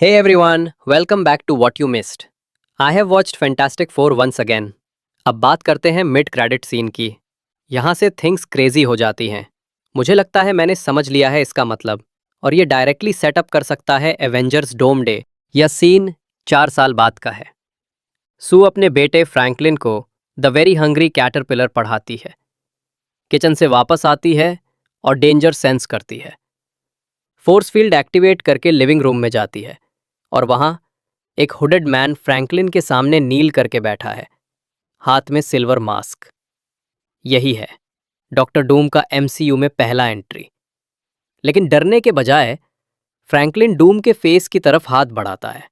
Hey everyone, welcome back to What You Missed. I have watched Fantastic Four once again. अब बात करते हैं mid credit scene की। यहाँ से थिंग्स क्रेजी हो जाती हैं। मुझे लगता है मैंने समझ लिया है इसका मतलब, और ये डायरेक्टली सेटअप कर सकता है एवेंजर्स डोम डे। यह सीन 4 साल बाद का है। सू अपने बेटे फ्रैंकलिन को द वेरी हंग्री कैटरपिलर पढ़ाती है। किचन से वापस आती है और डेंजर सेंस करती है। फोर्स फील्ड एक्टिवेट करके लिविंग रूम में जाती है और वहां एक हुडेड मैन फ्रैंकलिन के सामने नील करके बैठा है, हाथ में सिल्वर मास्क। यही है डॉक्टर डूम का एमसीयू में पहला एंट्री। लेकिन डरने के बजाय फ्रैंकलिन डूम के फेस की तरफ हाथ बढ़ाता है।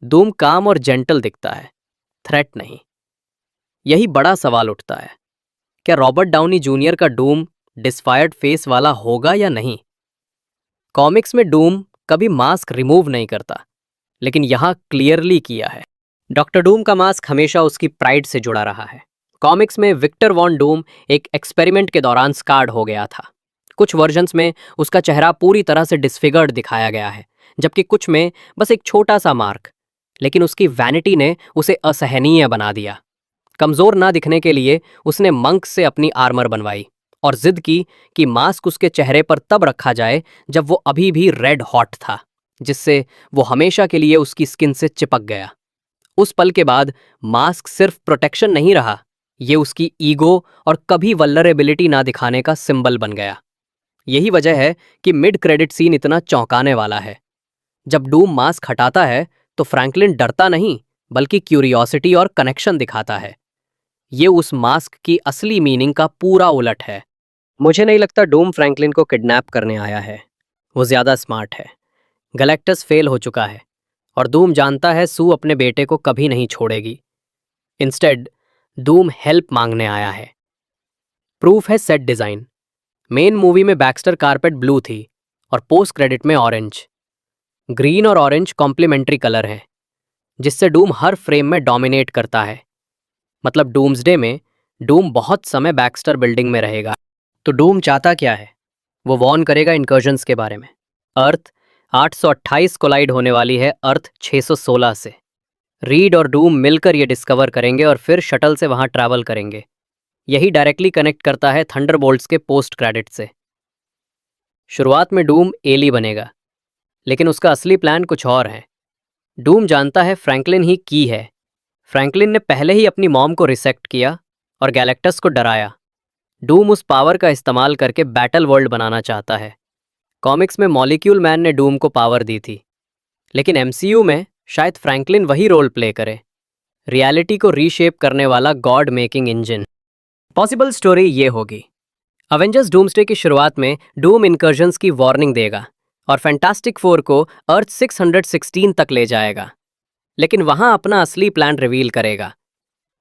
डूम काम और जेंटल दिखता है, थ्रेट नहीं। यही बड़ा सवाल उठता है, क्या रॉबर्ट डाउनी जूनियर का डूम डिस्फायर्ड फेस वाला होगा या नहीं? कॉमिक्स में डूम कभी मास्क रिमूव नहीं करता, लेकिन यहां क्लियरली किया है। डॉक्टर डूम का मास्क हमेशा उसकी प्राइड से जुड़ा रहा है। कॉमिक्स में विक्टर वॉन डूम एक एक्सपेरिमेंट के दौरान स्कार्ड हो गया था। कुछ वर्जन्स में उसका चेहरा पूरी तरह से डिसफिगर्ड दिखाया गया है, जबकि कुछ में बस एक छोटा सा मार्क। लेकिन उसकी वैनिटी ने उसे असहनीय बना दिया। कमजोर ना दिखने के लिए उसने मंक से अपनी आर्मर बनवाई और जिद की कि मास्क उसके चेहरे पर तब रखा जाए जब वो अभी भी रेड हॉट था, जिससे वो हमेशा के लिए उसकी स्किन से चिपक गया। उस पल के बाद मास्क सिर्फ प्रोटेक्शन नहीं रहा, ये उसकी ईगो और कभी वल्नरेबिलिटी ना दिखाने का सिंबल बन गया। यही वजह है कि मिड क्रेडिट सीन इतना चौंकाने वाला है। जब डूम मास्क हटाता है तो फ्रैंकलिन डरता नहीं, बल्कि क्यूरियोसिटी और कनेक्शन दिखाता है। ये उस मास्क की असली मीनिंग का पूरा उलट है। मुझे नहीं लगता डूम फ्रैंकलिन को किडनैप करने आया है। वो ज्यादा स्मार्ट है। गैलेक्टस फेल हो चुका है और डूम जानता है सू अपने बेटे को कभी नहीं छोड़ेगी। इंस्टेड डूम हेल्प मांगने आया है। प्रूफ है सेट डिजाइन। मेन मूवी में बैक्स्टर कारपेट ब्लू थी और पोस्ट क्रेडिट में ऑरेंज। ग्रीन और ऑरेंज कॉम्प्लीमेंट्री कलर हैं, जिससे डूम हर फ्रेम में डोमिनेट करता है। मतलब डूम्सडे में डूम बहुत समय बैक्स्टर बिल्डिंग में रहेगा। तो डूम चाहता क्या है? वो वॉर्न करेगा इनकर्जन्स के बारे में। अर्थ 828 कोलाइड होने वाली है अर्थ 616 से। रीड और डूम मिलकर ये डिस्कवर करेंगे और फिर शटल से वहां ट्रैवल करेंगे। यही डायरेक्टली कनेक्ट करता है थंडरबोल्ट्स के पोस्ट क्रेडिट से। शुरुआत में डूम एली बनेगा, लेकिन उसका असली प्लान कुछ और है। डूम जानता है फ्रैंकलिन ही की है। फ्रैंकलिन ने पहले ही अपनी मॉम को रिसेक्ट किया और गैलेक्टस को डराया। डूम उस पावर का इस्तेमाल करके बैटल वर्ल्ड बनाना चाहता है। कॉमिक्स में मॉलिक्यूल मैन ने डूम को पावर दी थी, लेकिन एमसीयू में शायद फ्रैंकलिन वही रोल प्ले करे, रियलिटी को रीशेप करने वाला God making engine. Possible story ये होगी, अवेंजर्स डूम्सडे की शुरुआत में डूम इनकर्जन्स की वार्निंग देगा और फैंटास्टिक फोर को अर्थ 616 तक ले जाएगा, लेकिन वहां अपना असली प्लान रिवील करेगा।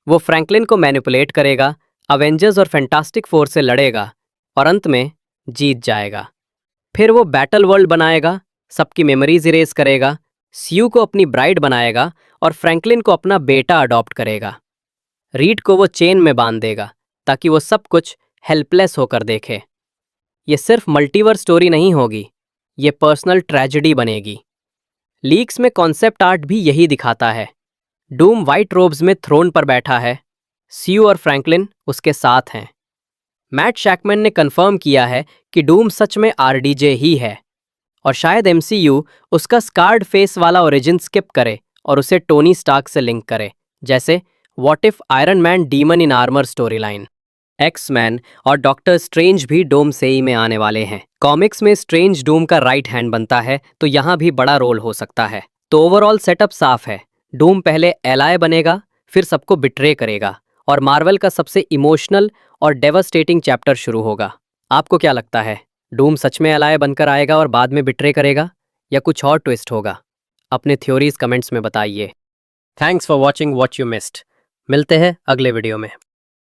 वो फ्रैंकलिन को मैनिपुलेट करेगा, अवेंजर्स और फैंटास्टिक फोर से लड़ेगा और अंत में जीत जाएगा। फिर वो बैटल वर्ल्ड बनाएगा, सबकी मेमोरीज इरेज करेगा, स्यू को अपनी ब्राइड बनाएगा और फ्रैंकलिन को अपना बेटा अडॉप्ट करेगा। रीड को वो चेन में बांध देगा ताकि वो सब कुछ हेल्पलेस होकर देखे। ये सिर्फ मल्टीवर्स स्टोरी नहीं होगी, ये पर्सनल ट्रेजेडी बनेगी। लीक्स में कॉन्सेप्ट आर्ट भी यही दिखाता है। डूम वाइट रोब्स में थ्रोन पर बैठा है, स्यू और फ्रैंकलिन उसके साथ हैं। मैट शैकमैन ने कंफर्म किया है कि डूम सच में आरडीजे ही है, और शायद एमसीयू उसका स्कार्ड फेस वाला ओरिजिन स्किप करे और उसे टोनी स्टार्क से लिंक करे, जैसे what if iron man demon in armour story line. X man और डॉक्टर स्ट्रेंज भी डूम सेई में आने वाले हैं। कॉमिक्स में स्ट्रेंज डूम का राइट हैंड बनता है, तो यहाँ भी बड़ा रोल हो सकता है। तो ओवरऑल सेटअप साफ है। डूम पहले एलाय बनेगा, फिर सबको बिट्रे करेगा और मार्वल का सबसे इमोशनल और डेवास्टेटिंग चैप्टर शुरू होगा। आपको क्या लगता है, डूम सच में एलाय बनकर आएगा और बाद में बिट्रे करेगा, या कुछ और ट्विस्ट होगा? अपने थ्योरीज कमेंट्स में बताइए। Thanks for watching what you missed. मिलते हैं अगले वीडियो में।